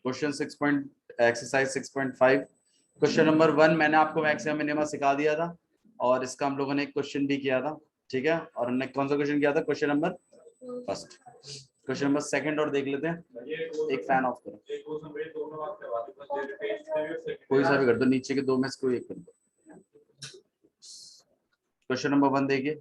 Question 6 point exercise 6.5 question number 1 मैंने आपको maximum minima सिखा दिया था और इसका हम लोगों ने एक क्वेश्चन भी किया था, ठीक है। और हमने कौन सा क्वेश्चन किया था? Question number first. Question number second और देख लेते हैं। एक फैन ऑफ करो, कोई सा भी कर दो, नीचे के दो में से कोई एक कर दो। क्वेश्चन नंबर 1 देखिए।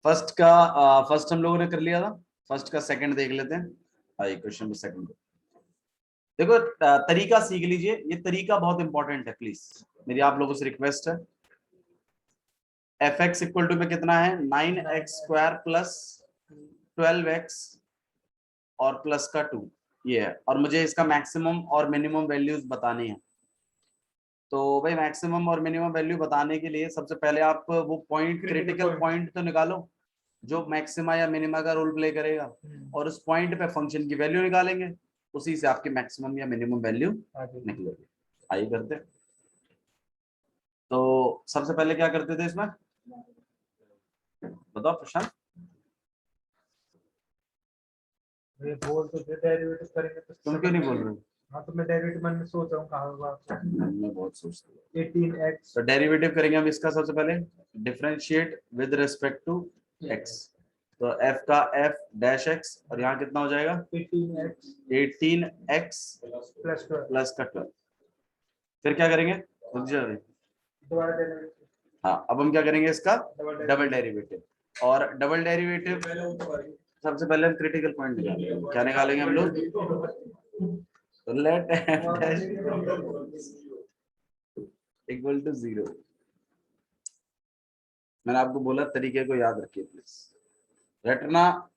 फर्स्ट हम लोगों ने कर लिया था, फर्स्ट का सेकंड देख लेते हैं। आइए क्वेश्चन नंबर सेकंड देखो। तरीका सीख लीजिए, ये तरीका बहुत इंपॉर्टेंट है, प्लीज मेरी आप लोगों से रिक्वेस्ट है। एफ एक्स इक्वल टू में कितना है? 9x² प्लस 12x और प्लस का 2, ये है। और मुझे इसका मैक्सिमम और मिनिमम वैल्यूज बतानी है। तो भाई मैक्सिमम और मिनिमम वैल्यू बताने के लिए सबसे पहले आप वो पॉइंट, क्रिटिकल पॉइंट तो निकालो जो मैक्सिमा या मिनिमा का रोल प्ले करेगा, और उस पॉइंट पे फंक्शन की वैल्यू निकालेंगे, उसी से आपकी मैक्सिमम या मिनिमम वैल्यू निकलेगी। आइए करते। तो सबसे पहले क्या करते थे इसमें, बताओ प्रशांत। बोल तो डेरिवेटिव करेंगे तो तुम क्यों नहीं बोल रहे हो? हाँ तो मैं डेरिवेटिव में सोच रहा हूँ कहाँ होगा। मैं बहुत सोचता हूँ। 18x तो डेरिवेटिव करेंगे हम इसका सबसे पहले, differentiate with respect to x। तो f का f डैश x और यहाँ कितना हो जाएगा? 18x प्लस का 12। फिर क्या करेंगे? दोबारा डेरिवेटिव। हाँ, अब हम क्या करेंगे? इसका डबल डेरिवेटिव। और डबल डेरिवेटिव सबसे पहले हम क्रिटिकल पॉइंट निकालेंगे। क्या निकालेंगे हम लोग? तो let f dash equal to 0। मैंने आपको बोला तरीके को याद रखिए प्लीज, रटना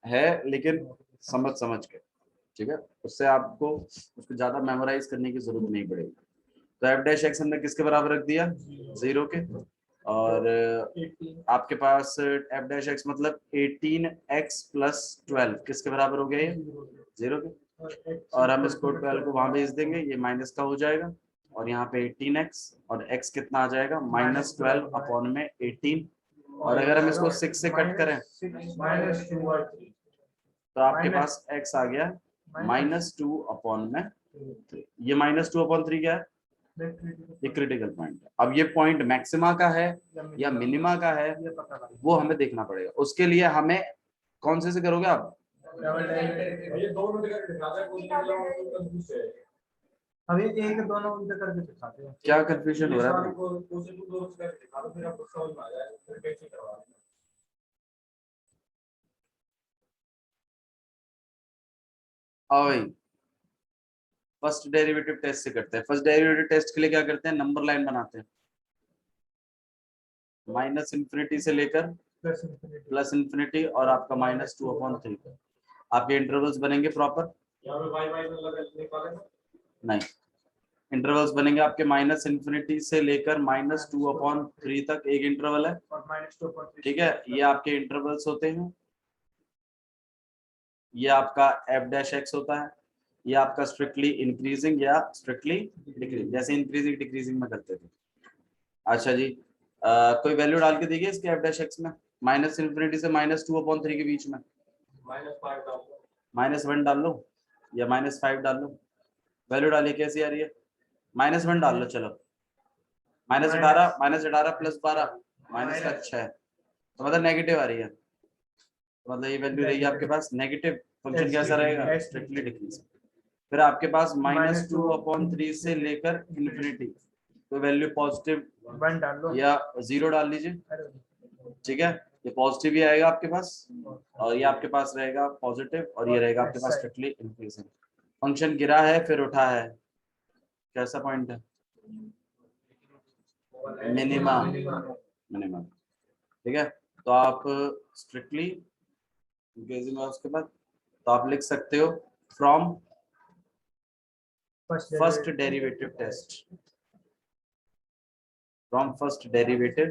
है लेकिन समझ समझ के, ठीक है। उससे आपको उसको ज्यादा मेमोराइज करने की जरूरत नहीं पड़ेगी। तो एफ डैश एक्स हमने किसके बराबर रख दिया? 0 के। और आपके पास एफ डैश एक्स मतलब 18x प्लस 12 किसके बराबर हो गया? ये 0 के। और हम इसको 12 को वहां भेज देंगे, ये माइनस का हो जाएगा। और यहाँ पे 18x और x कितना आ जाएगा? -12 अपॉन में 18। और अगर हम इसको 6 से कट करें तो आपके पास x आ गया -2 अपॉन में 3। ये -2 अपॉन 3 क्या है? ये क्रिटिकल पॉइंट है। अब ये पॉइंट मैक्सिमा का है या मिनिमा का है वो हमें देखना पड़ेगा। उसके लिए हमें कौन से करोगे आप? अभी एक दोनों उनसे करके दिखाते हैं। क्या कंफ्यूजन हो रहा है? भाई फर्स्ट डेरिवेटिव टेस्ट से करते हैं। फर्स्ट डेरिवेटिव टेस्ट के लिए क्या करते हैं? नंबर लाइन बनाते हैं, माइनस इन्फिनिटी से लेकर प्लस इन्फिनिटी और आपका -2 अपॉन 3 आपके इंटरवल्स बनेंगे प्रॉपर। नहीं, इंटरवल्स बनेंगे आपके माइनस इन्फिनिटी से लेकर -2 अपॉन 3 तक एक इंटरवल है, ठीक है। ये आपके इंटरवल्स होते हैं। ये आपका एफ डैश एक्स होता है। ये आपका स्ट्रिक्टली इंक्रीजिंग या स्ट्रिक्टली डिक्रीजिंग, जैसे इंक्रीजिंग डिक्रीजिंग में करते थे। अच्छा जी, कोई वैल्यू डाल के देखिए इसके एफ डैश एक्स में, माइनस इन्फिनिटी से -2 अपॉन 3 के बीच में। -1 डाल लो या -5 डाल लो। वैल्यू डालिए, कैसी आ रही है? -1 डाल लो, चलो। -18 प्लस 12 -6, तो मतलब नेगेटिव आ रही है। तो मतलब ये वैल्यू रहेगी आपके पास नेगेटिव। फंक्शन कैसा रहेगा? Strictly decrease. फिर आपके पास -2 अपॉन 3 से लेकर इन्फिनिटी, तो वैल्यू पॉजिटिव 1 डाल लो या 0 डाल लीजिए, ठीक है। ये पॉजिटिव ही आएगा आपके पास और ये आपके पास रहेगा पॉजिटिव और ये रहेगा आपके पास स्ट्रिक्टली इंक्रीजिंग। फंक्शन गिरा है फिर उठा है, कैसा पॉइंट है? मिनिमा, मिनिमा, ठीक है। तो आप स्ट्रिक्टली इंक्रीजिंग और उसके बाद तो आप लिख सकते हो from first derivative test, from first derivative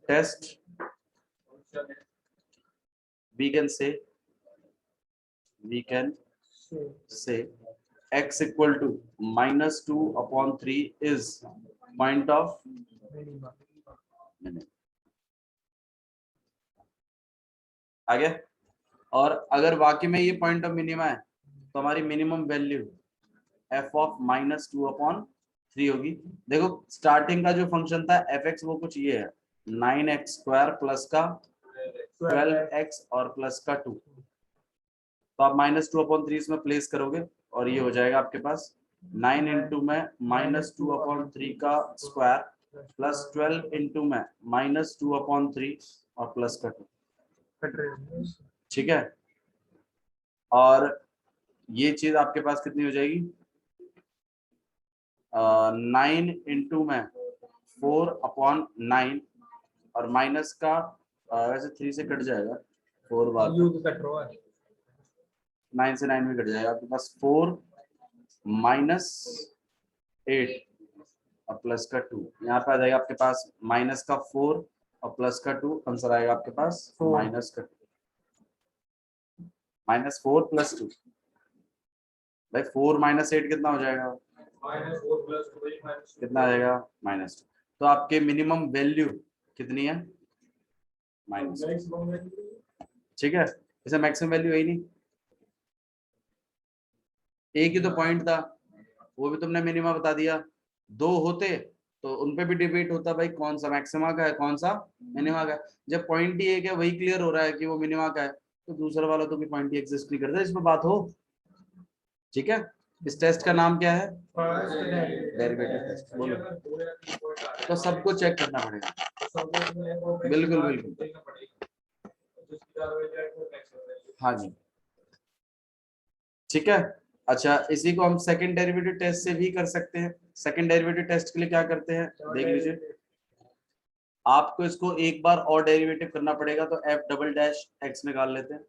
test we can say x equal to -2 upon 3 is point of minimum. आगे। और अगर वाकई में ये पॉइंट ऑफ मिनिमा है तो हमारी मिनिमम वैल्यू f ऑफ -2/3 होगी। देखो स्टार्टिंग का जो फंक्शन था fx वो कुछ ये है 9x² प्लस का 12x और प्लस का 2। तो आप -2/3 इसमें प्लेस करोगे और ये हो जाएगा आपके पास 9 इंटू में -2/3 का स्क्वायर प्लस 12 इंटू में -2/3 और प्लस का 2। ठीक है, और ये चीज आपके पास कितनी हो जाएगी 9 इंटू में 4/9 और माइनस का वैसे 3 से कट जाएगा 4 बार 9 से 9 में कट जाएगा आपके पास 4 -8 और प्लस का 2। यहाँ पे आ जाएगा आपके पास माइनस का 4 और प्लस का 2। आंसर आएगा आपके पास माइनस का 2 -4 + 2। भाई 4 - 8 कितना हो जाएगा कितना आ जाएगा -2। तो आपके मिनिमम वैल्यू कितनी है -2। ठीक है, इसे मैक्सिमम वैल्यू है ही नहीं, एक ही तो पॉइंट था वो भी तुमने मिनिमा बता दिया। 2 होते तो उनपे भी डिबेट होता भाई कौन सा मैक्सिमा का है कौन सा मिनिमा का है। जब पॉइंट ही एक है वही क्लियर हो रहा है कि वो मिनिमा का है तो दूसरा वाला तो भी पॉइंट ही एग्जिस्ट नहीं करता इसमें बात हो। ठीक है, इस टेस्ट का नाम क्या है डेरिवेटिव टेस्ट। बोलो तो सबको चेक करना पड़ेगा। बिल्कुल बिल्कुल हाँ जी ठीक है। अच्छा इसी को हम सेकंड डेरिवेटिव टेस्ट से भी कर सकते हैं। सेकंड डेरिवेटिव टेस्ट के लिए क्या करते हैं देख लीजिए। आपको इसको एक बार और डेरिवेटिव करना पड़ेगा तो f" निकाल लेते हैं।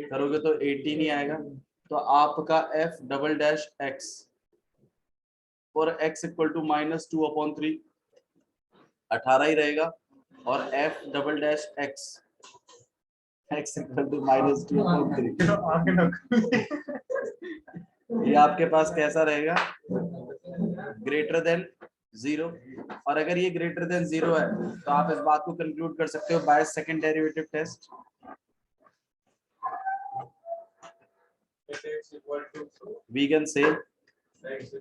करोगे तो 18 ही आएगा। तो आपका f" और x = -2/3 18 ही रहेगा और f" x = -2/3 ये आपके पास कैसा रहेगा ग्रेटर देन 0। और अगर ये ग्रेटर देन 0 है तो आप इस बात को कंक्लूड कर सकते हो by second derivative test. we can say x =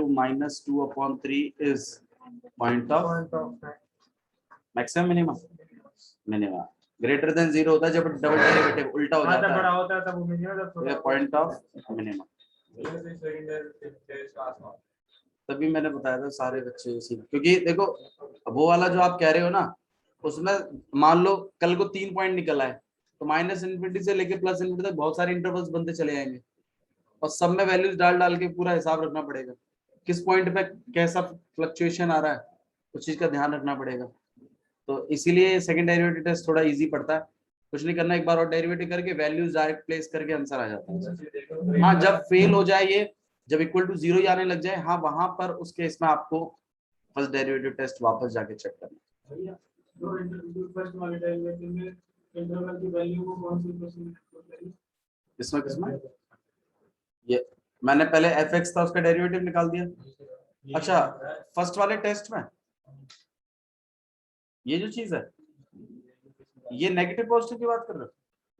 -2/3 is point of maximum minimum। Greater than 0 होता है जब डबल डेरिवेटिव उल्टा हो जाता है ये पॉइंट ऑफ मिनिमम। तभी मैंने बताया था सारे बच्चे इसी, क्योंकि देखो वो वाला जो आप कह रहे हो ना उसमें मान लो कल को 3 पॉइंट निकल आए तो -∞ से लेके +∞ तक बहुत सारे इंटरवल्स बनते चले जाएंगे और सब में वैल्यूज डाल डाल के पूरा हिसाब रखना पड़ेगा किस पॉइंट पे कैसा फ्लक्चुएशन आ रहा है उस चीज का ध्यान रखना पड़ेगा। तो इसीलिए सेकंड डेरिवेटिव टेस्ट थोड़ा इजी पड़ता है। कुछ नहीं करना, एक बार और डेरिवेटिव करके वैल्यूज डायरेक्ट प्लेस करके आंसर आ जाता है। हाँ जब फेल हो जाए ये जब = 0 ही आने लग जाए हाँ वहां पर उस केस में आपको फर्स्ट डेरिवेटिव टेस्ट वापस जाके चेक करना। किसमें ये मैंने पहले f(x) था उसका डेरिवेटिव निकाल दिया। अच्छा फर्स्ट वाले टेस्ट में ये जो चीज है ये नेगेटिव पॉजिटिव की बात कर रहे हो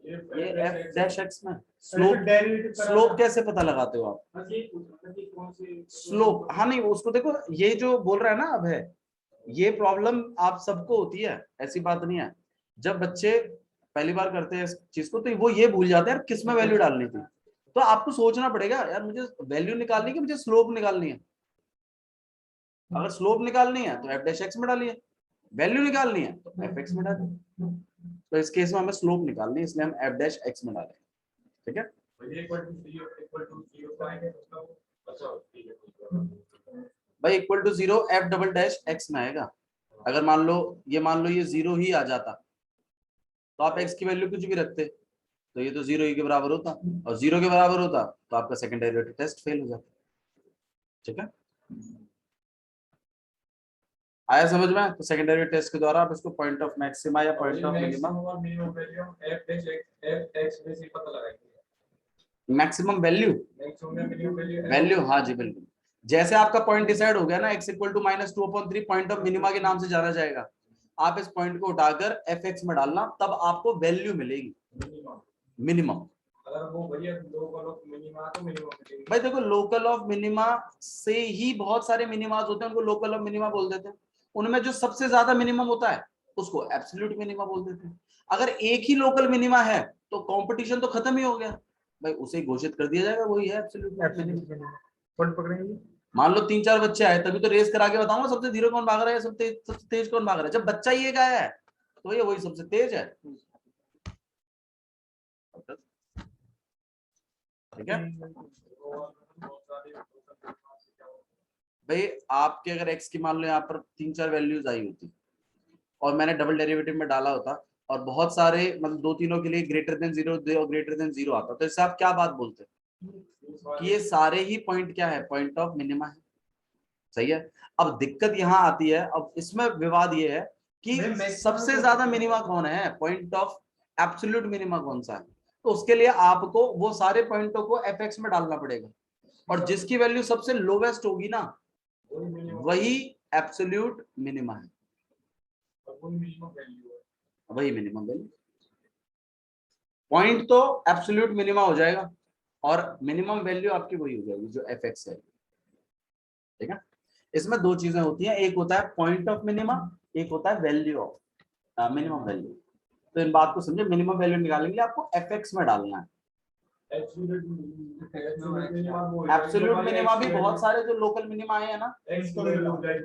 ये f' में स्लोप कैसे पता लगाते हो आप स्लोप। हाँ नहीं उसको देखो ये जो बोल रहा है ना अब है ये प्रॉब्लम आप सबको होती है ऐसी बात नहीं है। जब बच्चे पहली बार करते हैं इस चीज को तो वो ये भूल जाते हैं यार किस में वैल्यू डालनी थी। तो आपको सोचना पड़ेगा यार मुझे वैल्यू निकालनी है कि मुझे स्लोप निकालनी है। अगर स्लोप निकालनी है तो f' में डालिए, वैल्यू निकालनी है तो fx में डालिए। तो इस केस में हमें स्लोप निकालनी है इसलिए हम f' में डालें। ठीक है भाई =0 f" में आएगा। अगर मान लो ये 0 ही आ जाता तो आप x की वैल्यू कुछ भी रखते तो ये तो 0 ही के बराबर होता और 0 के बराबर होता तो आपका सेकंड डेरिवेटिव टेस्ट फेल हो जाता। ठीक है आया समझ में। तो सेकंड डेरिवेटिव टेस्ट के द्वारा आप इसको पॉइंट ऑफ मैक्सिमा या point of minima maximum value हाँ जी बिल्कुल। जैसे आपका पॉइंट डिसाइड हो गया ना x = -2/3 पॉइंट ऑफ मिनिमा के नाम से जाना जाएगा आप इस पॉइंट को उठाकर एफ एक्स में डालना, तब आपको वैल्यू मिलेगी मिनिमम। अगर वो भैया लोकल ऑफ मिनिमा तो मिनिमम मिलेगी। भाई देखो, लोकल ऑफ मिनिमा से ही बहुत सारे मिनिमास होते हैं, उनको लोकल ऑफ मिनिमा बोल देते हैं। उनमें जो सबसे ज्यादा मिनिमम होता है उसको एब्सोल्यूट मिनिमा बोल देते हैं। अगर एक ही लोकल मिनिमा है तो कंपटीशन तो खत्म ही हो गया भाई, उसे घोषित कर दिया जाएगा, वही है एब्सोल्यूट मिनिमा। कौन पकड़ेंगे? मान लो 3-4 बच्चे आए, तभी तो रेस करा के बताऊंगा सबसे धीरे कौन भाग रहा है, सबसे तेज कौन भाग रहा है। जब बच्चा ही एक आया है तो ये वही सबसे तेज है, ठीक है भाई। आपके अगर एक्स की मान लो यहाँ पर 3-4 वैल्यूज आई होती और मैंने डबल डेरिवेटिव में डाला होता और बहुत सारे मतलब 2-3 के लिए ग्रेटर देन 0 और ग्रेटर देन 0 आता, तो इससे आप क्या बात बोलते कि ये सारे ही पॉइंट क्या है, पॉइंट ऑफ मिनिमा है, सही है। अब दिक्कत यहाँ आती है, अब इसमें विवाद ये है कि सबसे ज्यादा मिनिमा कौन है, पॉइंट ऑफ एब्सोल्यूट मिनिमा कौन सा है। तो उसके लिए आपको वो सारे पॉइंटों को एफ एक्स में डालना पड़ेगा, और जिसकी वैल्यू सबसे लोवेस्ट होगी ना वही एब्सोल्यूट मिनिमा है, वही मिनिमम वैल्यू। पॉइंट तो एब्सोल्यूट मिनिमा हो जाएगा और मिनिमम वैल्यू आपकी वही हो जाएगी जो एफ एक्स है, ठीक है। इसमें दो चीजें होती हैं, एक होता है पॉइंट ऑफ मिनिमा, एक होता है वैल्यू ऑफ मिनिमम वैल्यू। तो इन बात को समझे, मिनिमम वैल्यू निकालने के लिए आपको एफ एक्स में डालना है। एब्सोल्यूट मिनिमा भी बहुत सारे जो लोकल मिनिमा आए हैं ना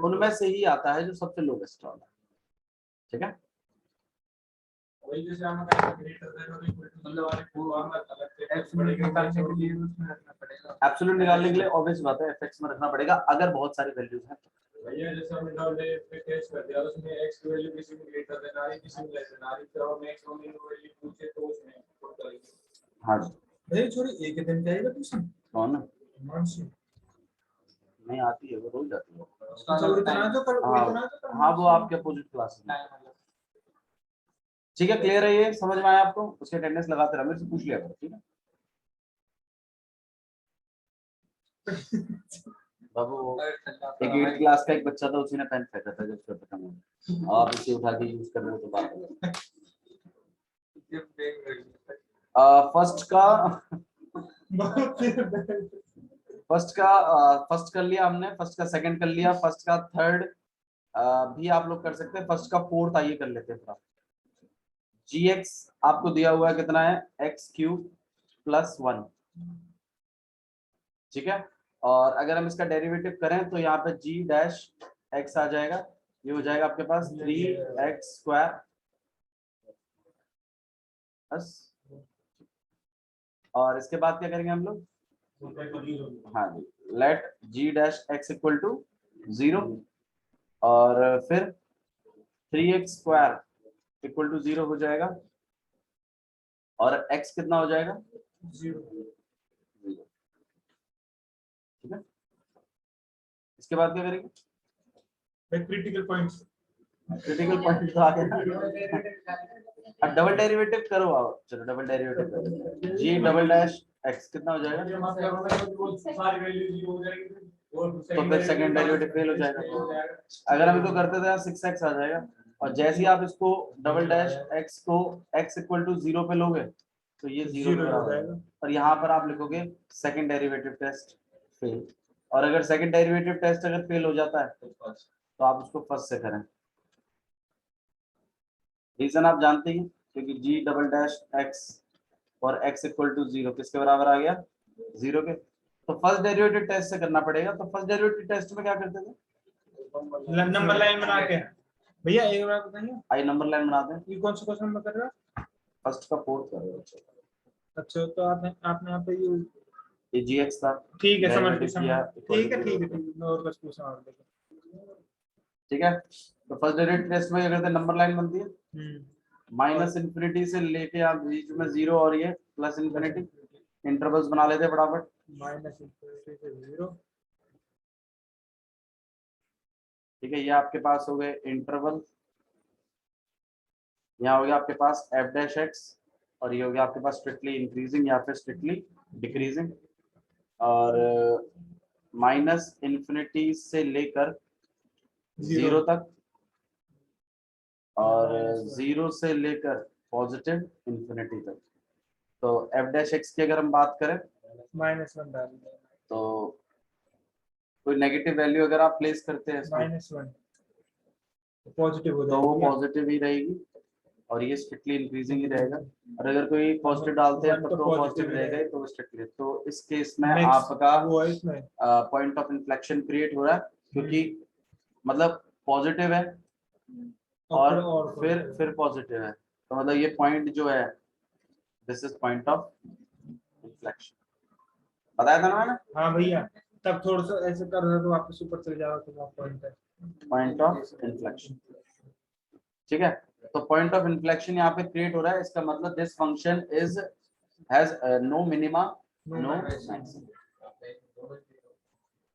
उनमें से ही आता है जो सबसे लोवेस्ट वाला, ठीक है। वही जैसे हम एब्सोल्यूट निकालने के लिए उसमें रखना पड़ेगा। एब्सोल्यूट निकालने के लिए ऑब्वियस बात है एफ एक्स में रखना पड़ेगा अगर बहुत सारी वैल्यूज हैं। भैया जैसे हमने डबल पे टेस्ट कर दिया, उसमें x की वैल्यू किसी में ग्रेटर देन आ रही, किसी में लेस देन आ रही, तो हम x और मिनिमम वैल्यू पूछे तो उसमें पुट करेंगे। हाँ जी भैया छोरी एक दिन जाएगा ट्यूशन कौन मानसी नहीं आती है, वो रोज जाती है। इतना तो कर, इतना तो कर। हाँ वो आपके अपोजिट क्लास में, ठीक है। क्लियर है, ये समझ में आया आपको, उसके अटेंडेंस लगाते रहो, मेरे से पूछ लिया करो, ठीक है बाबू। एक 8th क्लास का एक बच्चा था, उसी ने पेन फेंका था जब छोटा था, आप इसे उठा के यूज कर रहे हो तो बात है। फर्स्ट कर लिया हमने, फर्स्ट का सेकंड कर लिया, फर्स्ट का थर्ड भी आप लोग कर सकते हैं, फर्स्ट का फोर्थ आइए कर लेते हैं। जी एक्स आपको दिया हुआ है कितना है, एक्स क्यूब प्लस 1, ठीक है। और अगर हम इसका डेरिवेटिव करें तो यहाँ पे जी डैश एक्स आ जाएगा, ये हो जाएगा आपके पास 3x स्क्वायर बस। और इसके बाद क्या करेंगे हम लोग, हाँ जी, let G dash X equal to 0 और फिर 3x स्क्वायर इक्वल टू 0 हो जाएगा और x कितना हो जाएगा 0, ठीक है। इसके बाद क्या करेंगे, क्रिटिकल पॉइंट्स, क्रिटिकल पॉइंट तो आ गया। अब डबल डेरिवेटिव करो आओ, चलो डबल डेरिवेटिव करो, जी डबल डैश एक्स कितना हो जाएगा, तो फिर सेकंड डेरिवेटिव फेल हो जाएगा। अगर हम इसको करते थे 6x आ जाएगा, और जैसे ही आप इसको डबल डैश एक्स को x इक्वल टू 0 पे लोगे तो ये 0 हो जाएगा, और यहाँ पर आप लिखोगे सेकंड डेरिवेटिव टेस्ट फेल। और अगर सेकंड डेरिवेटिव टेस्ट अगर फेल हो जाता है तो आप उसको फर्स्ट से करें। रीजन आप जानते हैं, क्योंकि जी डबल डैश एक्स और x इक्वल टू 0 किसके बराबर आ गया, 0 के। तो फर्स्ट डेरिवेटिव टेस्ट से करना पड़ेगा। तो फर्स्ट डेरिवेटिव टेस्ट में क्या करते थे, नंबर लाइन बना के। भैया एक बार बताइए, आई नंबर लाइन बनाते हैं। ये कौन सा क्वेश्चन नंबर कर रहे हो, फर्स्ट का फोर्थ कर रहे हो। अच्छा तो आपने आपने यहाँ पे ये जीएक्स था, ठीक है समझ डेरिवेटिव किया, ठीक है ठीक है ठीक है, और बस पूछा और ठीक है। तो फर्स्ट डेरिवेटिव टेस्ट में क्या करते हैं, नंबर लाइन बनती है माइनस इन्फिनिटी से लेके आप बीच में 0 और ये प्लस इन्फिनिटी, इंटरवल्स बना लेते हैं फटाफट। माइनस इन्फिनिटी से 0, ठीक है, ये आपके पास हो गए इंटरवल, यहाँ हो गया आपके पास एफ डैश एक्स, और ये हो गया आपके पास स्ट्रिक्टली इंक्रीजिंग या फिर स्ट्रिक्टली डिक्रीजिंग। और माइनस इन्फिनिटी से लेकर 0 तक और 0 से लेकर पॉजिटिव इंफिनिटी तक। तो f डैश x की अगर हम बात करें -1 डाल दें, तो कोई नेगेटिव वैल्यू अगर आप प्लेस करते हैं इसमें -1 पॉजिटिव हो तो वो जाएगी। पॉजिटिव ही रहेगी और ये स्ट्रिक्टली इंक्रीजिंग ही रहेगा। और अगर कोई पॉजिटिव डालते हैं one तब तो तो positive पॉजिटिव ही रहेगा ही, रहेगा। तो स्ट्रिक्टली। तो इस केस में Next, आपका वो है इसमें पॉइंट ऑफ इन्फ्लेक्शन क्रिएट हो रहा है, क्योंकि मतलब पॉजिटिव है और फिर पॉजिटिव है, तो मतलब ये पॉइंट जो है this is point of inflection. बताया था ना मैंने, हाँ भैया, तब थोड़ा सा ऐसे कर रहे तो वापस ऊपर चले जाओ तो आप पॉइंट है। Point of inflection. ठीक है, तो पॉइंट ऑफ इन्फ्लेक्शन यहाँ पे क्रिएट हो रहा है, इसका मतलब this function is has no minima no maximum.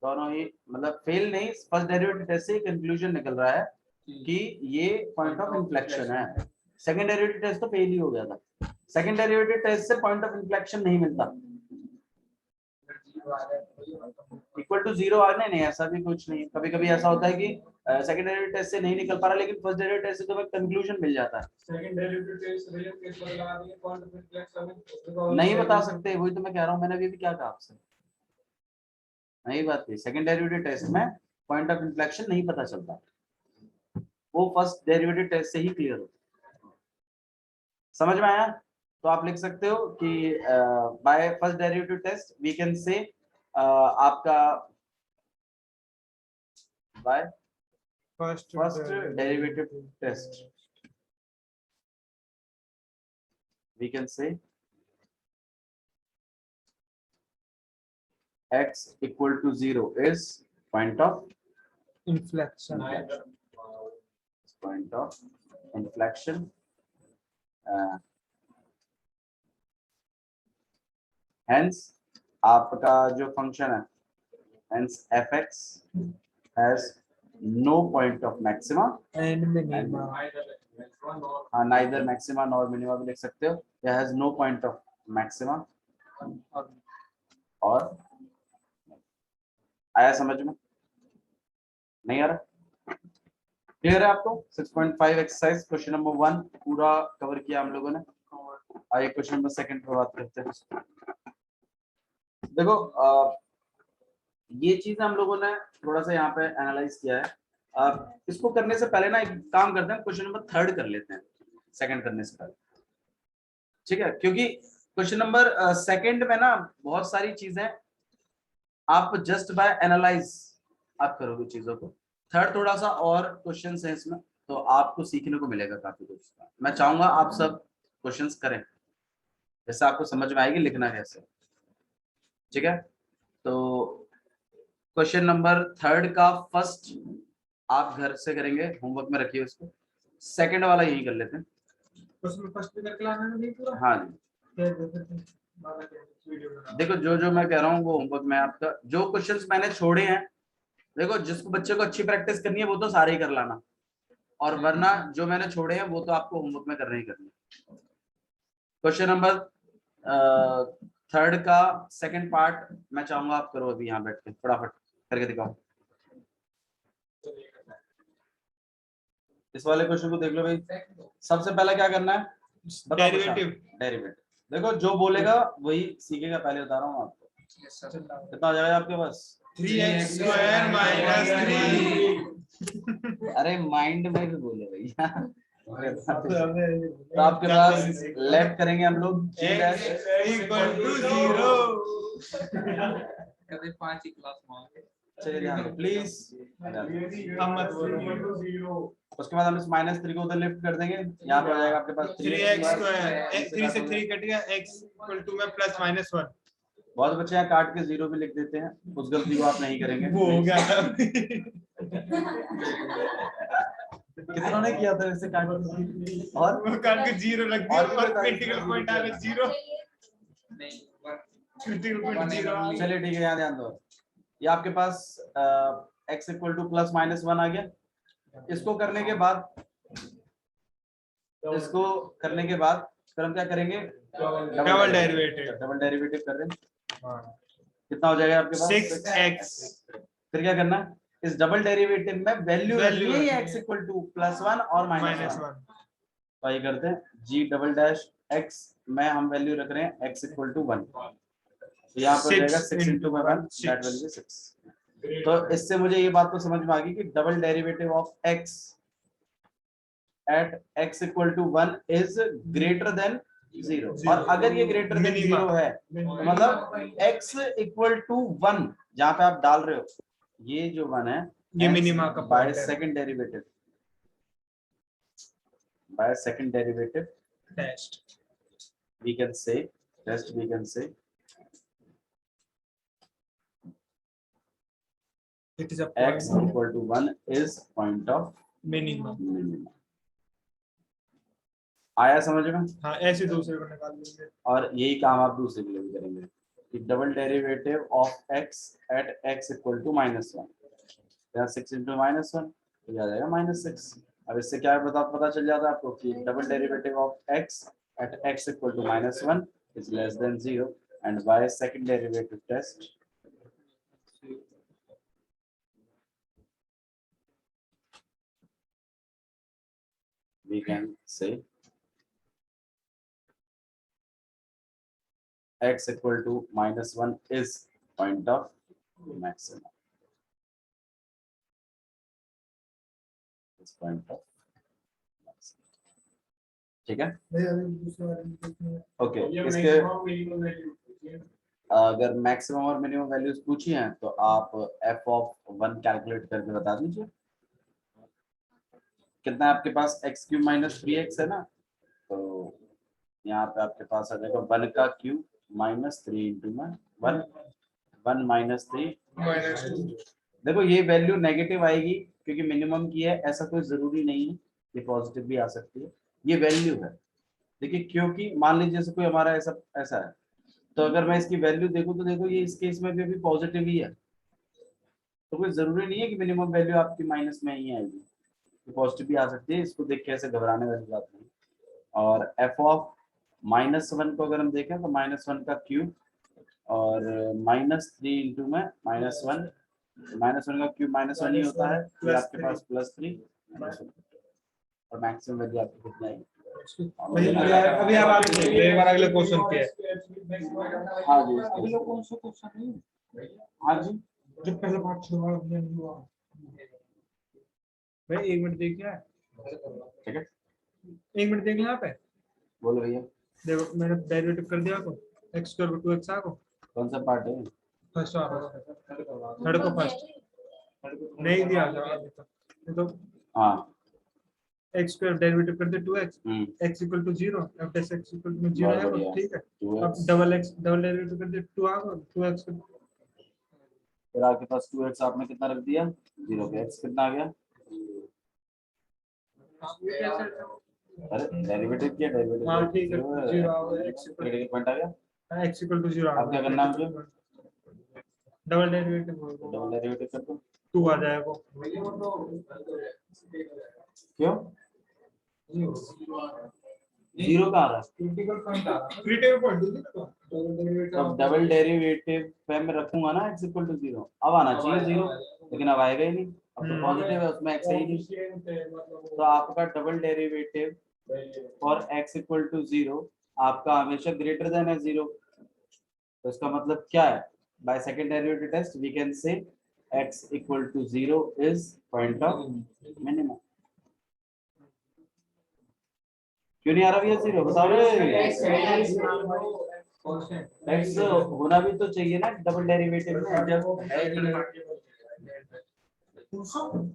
दोनों ही मतलब फेल नहीं, फर्स्ट डेरिवेटिव टेस्ट से कंक्लूजन निकल रहा है कि ये पॉइंट ऑफ इन्फ्लेक्शन है। सेकंड डेरिवेटिव टेस्ट तो फेल ही हो गया था। सेकंड डेरिवेटिव टेस्ट से पॉइंट ऑफ इन्फ्लेक्शन नहीं मिलता। इक्वल टू 0 आने नहीं, ऐसा भी कुछ नहीं। कभी कभी ऐसा होता है कि सेकंड डेरिवेटिव टेस्ट से नहीं निकल पा रहा, लेकिन फर्स्ट डेरिवेटिव टेस्ट से तो कंक्लूजन मिल जाता है। Second derivative test real case पर लगा दिए, पॉइंट ऑफ इन्फ्लेक्शन नहीं बता सकते, वही तो मैं कह रहा हूँ, मैंने अभी भी क्या कहा आपसे, नहीं बात थी। सेकंड डेरिवेटिव टेस्ट में पॉइंट ऑफ इन्फ्लेक्शन नहीं पता चलता, वो फर्स्ट डेरिवेटिव टेस्ट से ही क्लियर होता। समझ में आया? तो आप लिख सकते हो कि by first derivative test we can say आपका by first derivative test we can say x equal to 0 is point of inflection. point of inflection. Hence आपका जो फंक्शन है hence fx has no point of maxima and minima, neither maxima nor minima भी लिख सकते हो, या has no point of maxima और आया समझ में? नहीं आ रहा? क्लियर है आपको? 6.5 एक्सरसाइज क्वेश्चन नंबर 1 पूरा कवर किया हम लोगों ने। आइए क्वेश्चन नंबर 2 पर बात करते हैं। देखो ये चीज हम लोगों ने थोड़ा सा यहाँ पे एनालाइज किया है। इसको करने से पहले ना एक काम करते हैं, क्वेश्चन नंबर 3 कर लेते हैं सेकंड करने से पहले, ठीक है? क्योंकि क्वेश्चन नंबर 2 में ना बहुत सारी चीजें आप जस्ट बाय एनालाइज आप करोगे चीजों को। थर्ड थोड़ा सा और क्वेश्चन है इसमें, तो आपको सीखने को मिलेगा काफी कुछ। मैं चाहूंगा आप सब क्वेश्चंस करें, जैसे आपको समझ में आएगी लिखना कैसे, ठीक है? तो क्वेश्चन नंबर 3 का फर्स्ट आप घर से करेंगे, होमवर्क में रखिए उसको। सेकंड वाला यही कर लेते हैं। उसमें फर्स्ट भी करके लाना नहीं पूरा। हाँ जी, देखो जो जो मैं कह रहा हूँ वो होमवर्क में आपका, जो क्वेश्चंस मैंने छोड़े हैं, देखो जिसको बच्चे को अच्छी प्रैक्टिस करनी है वो तो सारे ही कर लाना, और वरना जो मैंने छोड़े हैं वो तो आपको होमवर्क में करने ही करने। क्वेश्चन नंबर 3 का सेकंड पार्ट मैं चाहूंगा आप करो अभी यहाँ बैठ के, फटाफट करके दिखाओ। इस वाले क्वेश्चन को देख लो भाई। सबसे पहले क्या करना है? डेरिवेटिव। देखो जो बोलेगा वही सीखेगा, पहले बता रहा हूँ आपको। कितना आ जाएगा आपके पास? 3x² -3। अरे माइंड में भी बोले भैया। तो आपके पास लेफ्ट करेंगे हम लोग x equal to 0। कभी 5 ही क्लास में। चलिए ध्यान दो प्लीज। हम मत बोलो। उसके बाद हम इस -3 को उधर लिफ्ट कर देंगे, यहाँ पे आ जाएगा आपके पास 3x²। 3 से 3 कट गया, x equal to में +-1। बहुत बच्चे यहाँ काट के 0 भी लिख देते हैं, उस गलती को आप नहीं करेंगे। वो हो गया था। कितनों ने किया था वैसे काट के? और वो काट के 0 रख दिया और इंटीग्रल पॉइंट आ गया 0। नहीं, इंटीग्रल पॉइंट 0। चलिए ठीक है, यहाँ ध्यान दो। ये आपके पास x इक्वल टू +-1 आ गया। इसको करने के बाद फिर हम क्या करेंगे? डबल डेरिवेटिव कर रहे हैं। कितना हो जाएगा आपके पास? 6x। फिर क्या करना है? इस डबल डेरिवेटिव में वैल्यू Value रखनी है रखनी x है। इक्वल टू +1 और माइनस -1। वन। तो ये करते हैं g डबल डैश x में हम वैल्यू रख रहे हैं x इक्वल टू 1। तो यहाँ पर रहेगा 6 into 1 that will be 6। तो इससे मुझे ये बात तो समझ में आ गई कि double derivative of x at x equal to 1 is greater than 0। और अगर ये ग्रेटर देन Minimum. 0 है तो मतलब x इक्वल टू 1 जहां पे आप डाल रहे हो ये जो 1 है ये मिनिमा का बाय point है। Second derivative, by second derivative test we can say just we can say it is a x equal to 1 is point of minimum. minimum। आया समझ में? हाँ ऐसे दूसरे को निकाल लेंगे। और यही काम आप दूसरे के लिए भी करेंगे कि double derivative of x at x equal to -1, यहाँ 6 into -1 तो आ जाएगा -6। अब इससे क्या पता चल जाता है आपको कि double derivative of x at x equal to -1 is less than 0 and by second derivative test we can say x equal to -1 is point of maximum, is point of maximum। ठीक है, ओके। ये इसके maximum minimum value होती है। अगर maximum और minimum values पूछी हैं तो आप f of 1 कैलकुलेट करके बता दीजिए। कितना है आपके पास x क्यूब माइनस 3x है ना, तो यहाँ पे आपके पास आ जाएगा 1 का क्यूब माइनस 3 इंटू में 1 1 माइनस 3। देखो ये वैल्यू नेगेटिव आएगी क्योंकि मिनिमम की है, ऐसा कोई जरूरी नहीं है, ये पॉजिटिव भी आ सकती है, ये वैल्यू है। देखिए क्योंकि मान लीजिए जैसे कोई हमारा ऐसा ऐसा है तो अगर मैं इसकी वैल्यू देखूं तो देखो ये इस केस में भी पॉजिटिव ही है, तो कोई जरूरी नहीं है कि मिनिमम वैल्यू आपकी माइनस में ही आएगी, पॉजिटिव भी आ सकती है, इसको देख के ऐसे घबराने वाली बात नहीं। और f ऑफ -1 को अगर हम देखें तो -1 का क्यूब और -3 इंटू में -1 का क्यूब -1 ही होता है, फिर आपके पास +3 और मैक्सिमम वैल्यू आपकी कितना आएगी। अभी आप आगे देखिए एक बार अगले क्वेश्चन पे है। हाँ जी, अगला कौन सा क्वेश्चन है? हाँ जी, जो पहला पार्ट शुरू हुआ भाई, 1 मिनट देखिए। ठीक है, 1 मिनट देख यहाँ पे, बोलो भैया देखो मैंने डेरिवेटिव कर दिया को x स्क्वायर को 2x आ को कौन सा पार्ट है? फर्स्ट आ थर्ड को फर्स्ट नहीं दिया अभी तक, तो हाँ x स्क्वायर डेरिवेटिव कर दे 2x x equal to 0 f dash x equal to 0 है बढ़िया। ठीक है। 2x अब डबल डेरिवेटिव कर दे 2 आ को 2x फिर आपके पास 2x आपने कितना रख दिया 0 पे, x कितना आ गया? अरे डेरिवेटिव किया, डेरिवेटिव हाँ ठीक है 0 आ गया x क्रिटिकल पॉइंट आ गया। इक्वल टू 0 अब क्या करना है मुझे? डबल डेरिवेटिव डबल डेरिवेटिव कर दो, 2 आ जाएगा। क्यों 0 का आ रहा है? क्रिटिकल पॉइंट आ रहा है। क्रिटिकल पॉइंट अब डबल डेरिवेटिव पे मैं रखूंगा ना x इक्वल टू 0, अब आना चाहिए 0, लेकिन अब आएगा ही नहीं, अब तो पॉजिटिव है उसमें x है ही नहीं। तो आपका double derivative for x equal to 0 आपका हमेशा ग्रेटर देन है 0। तो इसका मतलब क्या है? By second derivative test we can say x equal to 0 is point of minimum. क्यों नहीं आ रहा भैया 0? बताओ रे, x होना भी तो चाहिए ना डबल डेरिवेटिव में, जब है ही नहीं।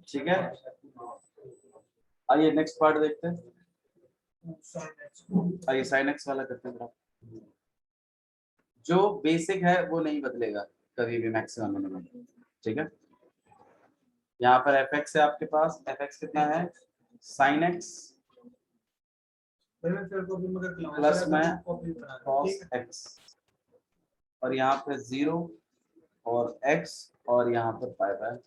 ठीक है, आइए नेक्स्ट पार्ट देखते हैं। आइए sin x वाला करते हैं। जो बेसिक है वो नहीं बदलेगा कभी भी मैक्सिमम मिनिमम, ठीक है। यहाँ पर fx है आपके पास, fx कितना है sin x प्लस में cos x, और यहाँ पे 0 और x और यहाँ पर पाई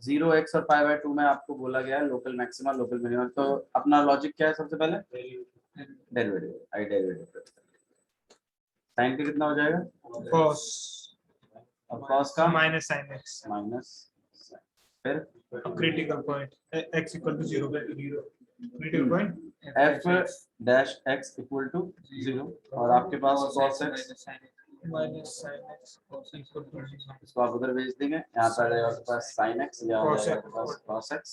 0x और π/2 में आपको बोला गया है लोकल मैक्सिमा लोकल मिनिमम। तो अपना लॉजिक क्या है? सबसे पहले डेरिवेटिव, आई डेरिवेटिव साइन का कितना हो जाएगा cos और cos का minus sin x. माइनस, फिर A critical point. X equal to 0. Critical point. f dash x equal to 0 और आपके पास cos x, Minus sin x. Equal to 0. इसको आप उधर भेज देंगे, यहाँ पर आ जाएगा आपके पास sin x या Cos आपके पास cos x,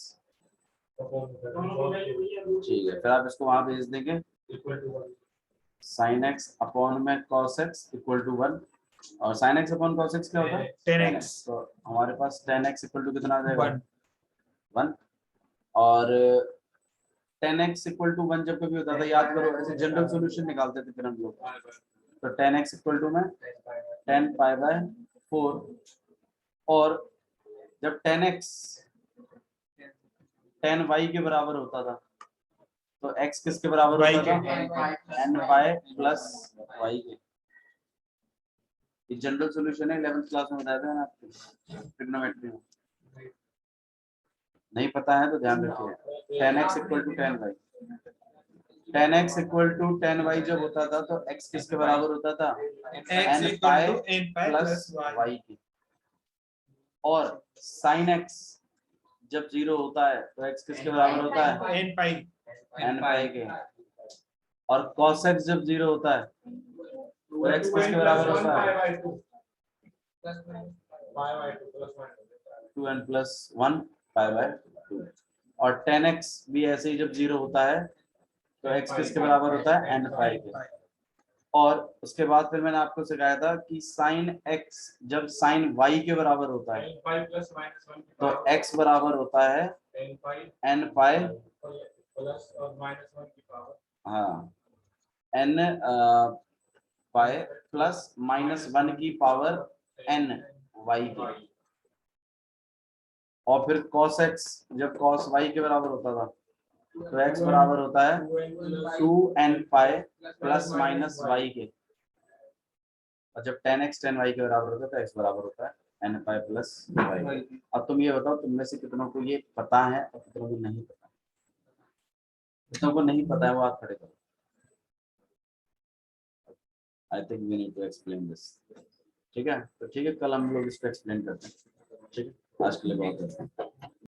ठीक है। फिर आप इसको वहां भेज देंगे, sin x अपॉन में cos x इक्वल टू 1, और sin x upon cos x क्या होता है? 10x. तो हमारे पास 10x इक्वल टू कितना आ जाएगा? 1. 1। और 10x इक्वल टू 1 जब कभी होता था, याद करो, ऐसे जनरल सॉल्यूशन निकालते थे फिर हम लोग, तो 10x इक्वल टू में 10 पाई बाय 4, और जब 10x 10y के बराबर होता था तो x किसके बराबर Y होता के। था? n पाई प्लस y के। ये जनरल सॉल्यूशन है, 11th क्लास में बताया था ना आपको ट्रिग्नोमेट्री में, नहीं पता है तो ध्यान रखिए। 10x equal to 10y, 10x equal to 10y जब होता था तो x किसके बराबर होता था? X n equal pi to n pi plus plus y की। और sin x जब 0 होता है तो x किसके बराबर होता है? n pi. n पाई के। और cos x जब 0 होता है तो x किसके बराबर होता है? 2n plus 1 pi by 2। और 10x भी ऐसे ही जब 0 होता है तो x किसके बराबर होता है? n पाई के। और उसके बाद फिर मैंने आपको सिखाया था कि sin x जब sin y के बराबर होता है तो x बराबर होता है n पाई, हाँ, n पाई प्लस माइनस 1 की पावर n y की। और फिर cos x जब cos y के बराबर होता था तो x बराबर होता है 2n pi plus minus y के। और जब 10x 10y के बराबर होता है तो x बराबर होता है n पाई प्लस y। अब तुम ये बताओ, तुम में से कितनों को ये पता है और कितनों को नहीं पता? कितनों को नहीं पता है वो हाथ खड़े करो। I think we need to explain this. ठीक है, तो ठीक है, कल हम लोग इसको एक्सप्लेन करते हैं। ठीक है, आज के लिए बहुत